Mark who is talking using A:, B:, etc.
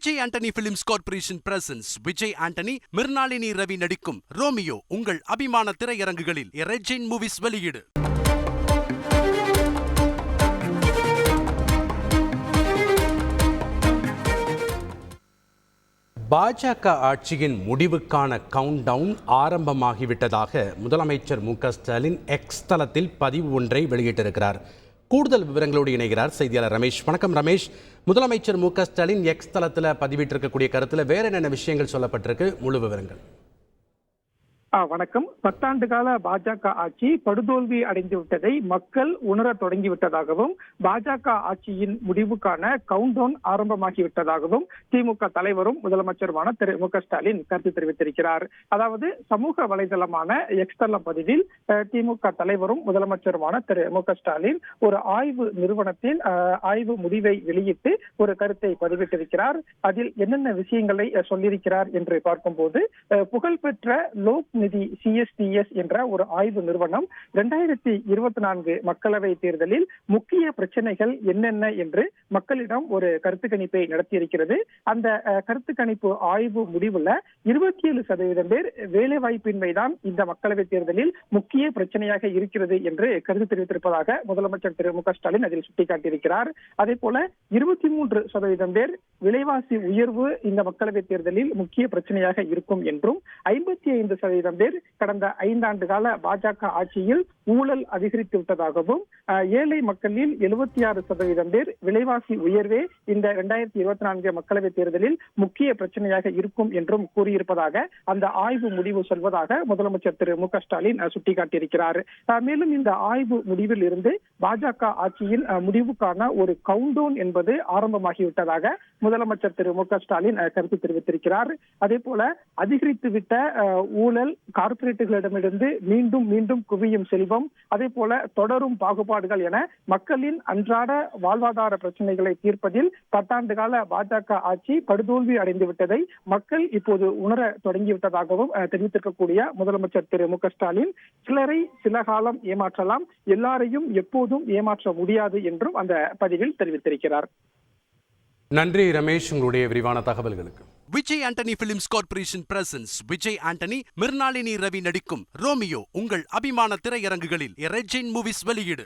A: Vijay Antony films corporation presents Vijay Antony, Mirnalini Ravi நடிக்கும் Romeo உங்கள் அபிமான திரையரங்குகளில் ரெஜின் மூவிஸ் வெளியீடு. பாஜக ஆட்சியின் முடிவுக்கான கவுண்டவுன் ஆரம்பமாகிவிட்டதாக முதலமைச்சர் மு.க.ஸ்டாலின் எக்ஸ் தளத்தில் பதிவு ஒன்றை வெளியிட்டிருக்கிறார். கூடுதல் விவரங்களோடு இணைகிறார் செய்தியாளர் ரமேஷ். வணக்கம் ரமேஷ். முதலமைச்சர் மு.க.ஸ்டாலின் எக்ஸ் தளத்தில் பதிவிட்டிருக்கக்கூடிய கருத்தில் வேற என்னென்ன விஷயங்கள் சொல்லப்பட்டிருக்கு? முழு விவரங்கள்.
B: வணக்கம். 10 ஆண்டு கால பாஜக ஆட்சி படுதோல்வி அடைந்து விட்டதை மக்கள் உணர தொடங்கிவிட்டதாகவும், பாஜக ஆட்சியின் முடிவுக்கான கவுண்டவுன் ஆரம்பமாகிவிட்டதாகவும் திமுக தலைவரும் முதலமைச்சருமான திரு மு.க.ஸ்டாலின் கருத்து தெரிவித்திருக்கிறார். அதாவது சமூக வலைதளமான எக்ஸ் தளம் பதிவில் திமுக தலைவரும் முதலமைச்சருமான திரு மு.க.ஸ்டாலின் ஒரு ஆய்வு நிறுவனத்தின் ஆய்வு முடிவை வெளியிட்டு ஒரு கருத்தை பதிவிட்டிருக்கிறார். அதில் என்னென்ன விஷயங்களை சொல்லியிருக்கிறார் என்று பார்க்கும்போது, புகழ்பெற்ற லோக் நிதி CSDS என்ற ஒரு ஆய்வு நிறுவனம் 2024 மக்களவை தேர்தலில் முக்கிய பிரச்சனைகள் என்னென்ன என்று மக்களிடம் ஒரு கருத்து கணிப்பை நடத்தியிருக்கிறது. அந்த கருத்து கணிப்பு ஆய்வு முடிவுல 27% பேர் வேலைவாய்ப்பின்மைதான் இந்த மக்களவை தேர்தலில் முக்கிய பிரச்சனையாக இருக்கிறது என்று கருத்து தெரிவித்திருப்பதாக முதலமைச்சர் திரு மு.க.ஸ்டாலின் அதில் சுட்டிக்காட்டியிருக்கிறார். அதே போல 23% பேர் விலைவாசி உயர்வு இந்த மக்களவை தேர்தலில் முக்கிய பிரச்சனையாக இருக்கும் என்றும், 55% பேர் கடந்த 5 ஆண்டு கால பாஜக ஆட்சியில் ஊழல் அதிகரித்து விட்டதாகவும், ஏழை மக்களில் 76% பேர் விலைவாசி உயர்வே இந்த 2024 மக்களவை தேர்தலில் முக்கிய பிரச்சனையாக இருக்கும் என்றும் கூறியிருப்பதாக அந்த ஆய்வு முடிவு சொல்வதாக முதலமைச்சர் திரு மு.க.ஸ்டாலின் சுட்டிக்காட்டியிருக்கிறார். மேலும் இந்த ஆய்வு முடிவில் இருந்து பாஜக ஆட்சியின் முடிவுக்கான ஒரு கவுண்டவுன் என்பது ஆரம்பமாகிவிட்டதாக முதலமைச்சர் திரு மு.க.ஸ்டாலின் கருத்து தெரிவித்திருக்கிறார். அதே போல அதிகரித்துவிட்ட ஊழல், கார்ப்பரேட்டுகளிடமிருந்து மீண்டும் மீண்டும் குவியும் செல்வம், அதே போல தொடரும் பாகுபாடுகள் என மக்களின் அன்றாட வாழ்வாதார பிரச்சனைகளை தீர்ப்பதில் 10 ஆண்டு கால பாஜக ஆட்சி படுதோல்வி அடைந்து விட்டதை மக்கள் இப்போது உணர தொடங்கிவிட்டதாகவும் தெரிவித்திருக்கக்கூடிய முதலமைச்சர் திரு மு.க.ஸ்டாலின், சிலரை சில காலம் ஏமாற்றலாம், எல்லாரையும் எப்போதும் ஏமாற்ற முடியாது என்றும் அந்த பதிவில் தெரிவித்திருக்கிறார்.
A: நன்றி ரமேஷ், உங்களுடைய விரிவான தகவல்களுக்கு. Vijay Antony films corporation presents Vijay Antony, Mirnalini Ravi நடிக்கும் ரோமியோ உங்கள் அபிமான திரையரங்குகளில் ரெஜின் மூவிஸ் வெளியீடு.